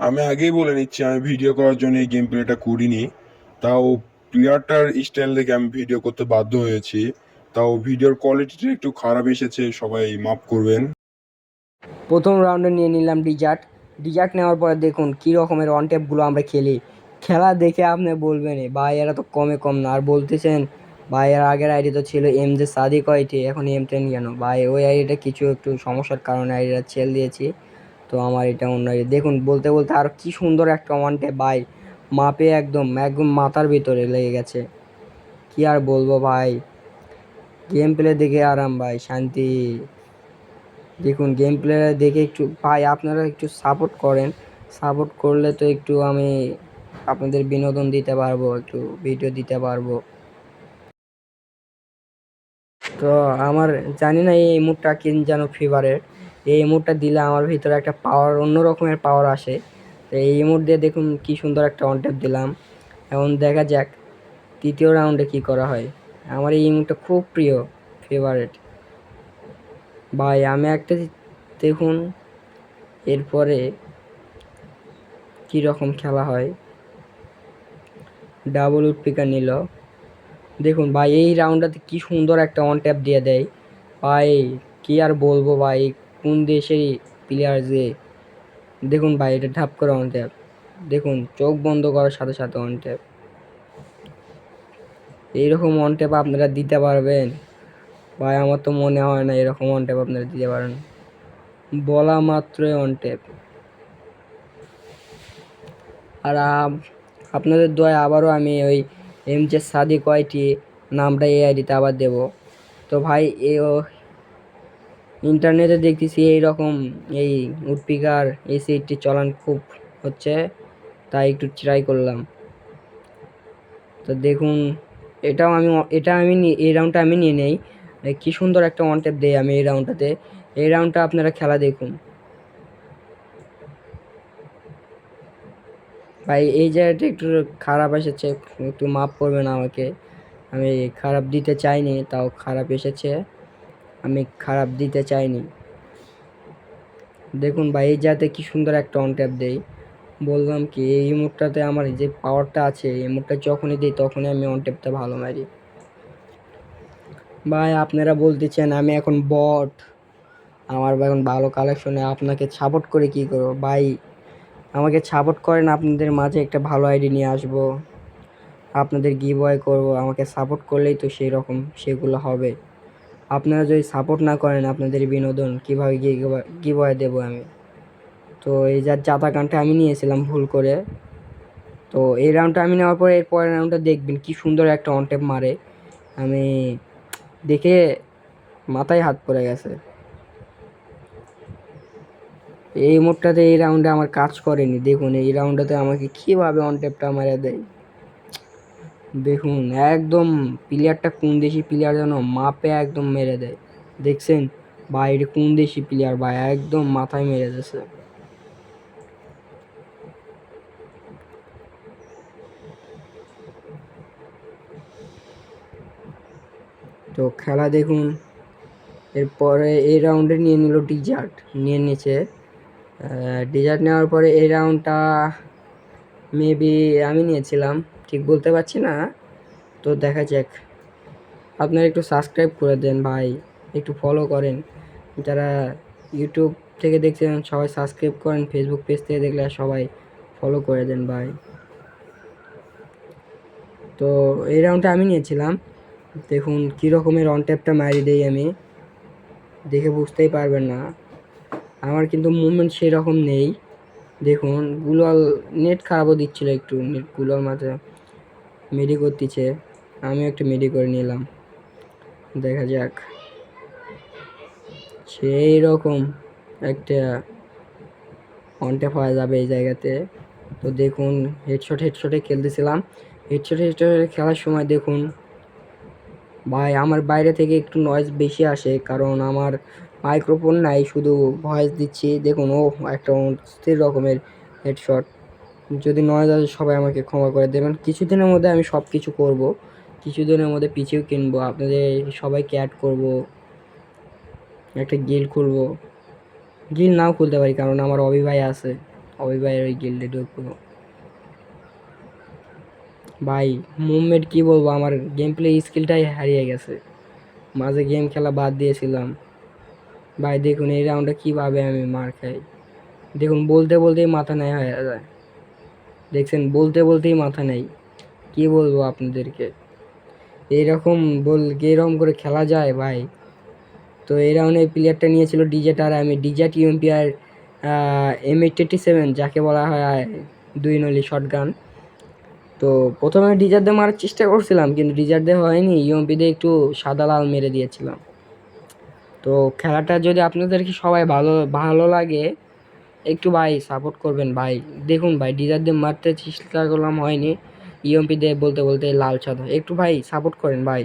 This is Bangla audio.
আমি আগেই বলে নিচ্ছি, আমি ভিডিও করার জন্য এই গেম প্লেটা করিনি। তাও প্লেয়ারটার স্টাইল দেখে আমি ভিডিও করতে বাধ্য হয়েছি। তাও ভিডিওর কোয়ালিটিটা একটু খারাপ এসেছে, সবাই মাফ করবেন। প্রথম রাউন্ডে নিয়ে নিলাম ডিজার্ট। ডিজার্ট নেওয়ার পরে দেখুন কী রকমের ওয়ান ট্যাপগুলো আমরা খেলি। খেলা দেখে আপনি বলবেন ভাই এরা তো কমে কম না, আর বলতেছেন ভাই এর আগের আইডি তো ছিল এম জে সাদিক আইটি, এখন M10 কেন ভাই? ওই আইডিটা কিছু একটু সমস্যার কারণে আইডিটা ছেড়ে দিয়েছি, তো আমার এটা অন্য আইডি। দেখুন বলতে বলতে আর কি সুন্দর একটা ওয়ান ট্যাপ ভাই, মাপে একদম একদম মাথার ভিতরে লেগে গেছে। কি আর বলবো ভাই, গেম প্লে দেখে আরাম ভাই, শান্তি। দেখুন গেম প্লে দেখে একটু ভাই আপনারা একটু সাপোর্ট করেন, সাপোর্ট করলে তো একটু আমি আপনাদের বিনোদন দিতে পারবো, একটু ভিডিও দিতে পারবো। তো আমার জানি না এই ইমোটটা কি যেন ফেভারেট, এই ইমোটটা দিলে আমার ভিতরে একটা পাওয়ার, অন্য রকমের পাওয়ার আসে। তো এই ইমোট দিয়ে দেখুন কি সুন্দর একটা ওয়ান ট্যাপ দিলাম। এখন দেখা যাক তৃতীয় রাউন্ডে কি করা হয়। আমার এই ইমোটটা খুব প্রিয়, ফেভারেট ভাই। আমি একটা দেখুন এরপরে কি রকম খেলা হয়। ডাবল উডপিকার নিল। দেখুন ভাই এই রাউন্ডটাতে কি সুন্দর একটা অন ট্যাপ দিয়ে দেয় ভাই, কি আর বলবো ভাই, কোন দেশের প্লেয়ার যে। দেখুন ভাই এটা ঢাপ করে অন ট্যাপ, দেখুন চোখ বন্ধ করার সাথে সাথে অন ট্যাপ। এইরকম অন ট্যাপ আপনারা দিতে পারবেন ভাই? আমার তো মনে হয় না এরকম অন ট্যাপ আপনারা দিতে পারেন, বলা মাত্রই অন ট্যাপ। আর আপনাদের দয়া আবারও আমি ওই এম জে সাদিক ওয়াইটি নামটা এই আইডিতে আবার দেব। তো ভাই ইন্টারনেটে দেখতেছি এইরকম এই উডপিকার এই সেটটি চলান খুব হচ্ছে, তাই একটু ট্রাই করলাম। তো দেখুন এটাও আমি এই রাউন্ডটা আমি নিয়ে নেই। কি সুন্দর একটা ওয়ান ট্যাপ দেই আমি এই রাউন্ডটাতে। এই রাউন্ডটা আপনারা খেলা দেখুন ভাই। এই জায়গাটা একটু খারাপ এসেছে, একটু মাফ করবেন আমাকে। আমি খারাপ দিতে চাইনি, তাও খারাপ এসেছে, আমি খারাপ দিতে চাইনি। দেখুন ভাই এই জায়গাতে কি সুন্দর একটা অন ট্যাপ দেই। বললাম কি এই ইমোটটাতে আমার যে পাওয়ারটা আছে, এই ইমোটটা যখনই দিই তখনই আমি অন ট্যাপটা ভালো মারি ভাই। আপনারা বলতেছেন আমি এখন বট, আমার এখন ভালো কালেকশনে আপনাকে সাপোর্ট করে কি করবো ভাই? আমাকে সাপোর্ট করেন, আপনাদের মাঝে একটা ভালো আইডি নিয়ে আসবো, আপনাদের গিভওয়ে করব। আমাকে সাপোর্ট করলেই তো সেই রকম সেগুলো হবে। আপনারা যদি সাপোর্ট না করেন আপনাদের বিনোদন কীভাবে গিভওয়ে দেবো আমি? তো এই যার জাতা গানটা আমি নিয়েছিলাম ভুল করে। তো এই রাউন্ডটা আমি নেওয়ার পরে এর পরের রাউন্ডটা দেখবেন কি সুন্দর একটা অন ট্যাপ মারে, আমি দেখে মাথায় হাত পড়ে গেছে। এই মোডটাতে এই রাউন্ডে আমার কাজ করেনি, দেখুন এই রাউন্ডটাতে আমাকে কীভাবে অন ট্যাপটা মারা দেয়। দেখুন একদম প্লেয়ারটা কোন দেশি প্লেয়ার যেন মাপে একদম মেরে দেয়, দেখছেন ভাই? এটা কোন দেশি প্লেয়ার ভাই, একদম মাথায় মেরে দিয়েছে। তো খেলা দেখুন এরপরে এই রাউন্ডে নিয়ে নিল ডিজার্ট, নিয়ে নিয়েছে। ডিজার্ট নেওয়ার পরে এই রাউন্ডটা মেবি আমি নিয়েছিলাম, ঠিক বলতে পারছি না। তো দেখা যাক। আপনারা একটু সাবস্ক্রাইব করে দেন ভাই, একটু ফলো করেন। যারা ইউটিউব থেকে দেখছেন সবাই সাবস্ক্রাইব করেন, ফেসবুক পেজ থেকে দেখলে সবাই ফলো করে দেন ভাই। তো এই রাউন্ডটা আমি নিয়েছিলাম, দেখুন কী রকমের অন ট্যাপটা মারি দেই আমি, দেখে বুঝতেই পারবেন না। আমার কিন্তু মুভমেন্ট সেই রকম নেই। দেখুন গুলাল নেট খারাপও দিচ্ছিল একটু, নেট গুলাল মাঝে মেডি করতেছে, আমিও একটু মেডি করে নিলাম। দেখা যাক সেই রকম একটা অন ট্যাপ হয়ে যাবে এই জায়গাতে। তো দেখুন হেডশটে খেলতেছিলাম, হেডশটে খেলার সময় দেখুন ভাই আমার বাইরে থেকে একটু নয়েজ বেশি আসে, কারণ আমার মাইক্রোফোন নাই, শুধু ভয়েস দিচ্ছি। দেখুন ও একটা অস্থির রকমের হেডশট। যদি নয়েজ আসে সবাই আমাকে ক্ষমা করে দেবেন। কিছুদিনের মধ্যে আমি সব কিছু করবো, কিছুদিনের মধ্যে পিছিয়ে কিনবো, আপনাদের সবাইকে অ্যাড করব, একটা গিল্ড খুলবো। গিল্ড নাও খুলতে পারি কারণ আমার অভি ভাই আছে, ওই ভাই ওই গিল্ডে ঢুকবো। ভাই মুভমেন্ট কি বলবো, আমার গেম প্লে স্কিলটাই হারিয়ে গেছে, মাঝে গেম খেলা বাদ দিয়েছিলাম। ভাই দেখুন এই রাউন্ডে কিভাবে আমি মার খাই, দেখুন বলতে বলতেই মাথা নেয় হয়ে যায়, দেখছেন বলতে বলতেই মাথা নেই। কি বলবো আপনাদেরকে, এইরকম এরকম করে খেলা যায় ভাই। তো এই রাউন্ডে প্লেয়ারটা নিয়েছিল ডিজেট, আর আমি ডিজেট ইউএমপি আর M887 যাকে বলা হয় 2 নলি শটগান। তো প্রথমে ডিজার দিয়ে মারার চেষ্টা করছিলাম, কিন্তু ডিজার দিয়ে হয়নি, ইউএমপি দিয়ে একটু সাদা লাল মেরে দিয়েছিলাম। তো খেলাটা যদি আপনাদেরকে সবাই ভালো ভালো লাগে, একটু ভাই সাপোর্ট করবেন ভাই। দেখুন ভাই ডিজার দিয়ে মারতে চেষ্টা করলাম, হয়নি, ইউএমপি দিয়ে বলতে বলতে লাল সাদা, একটু ভাই সাপোর্ট করেন ভাই।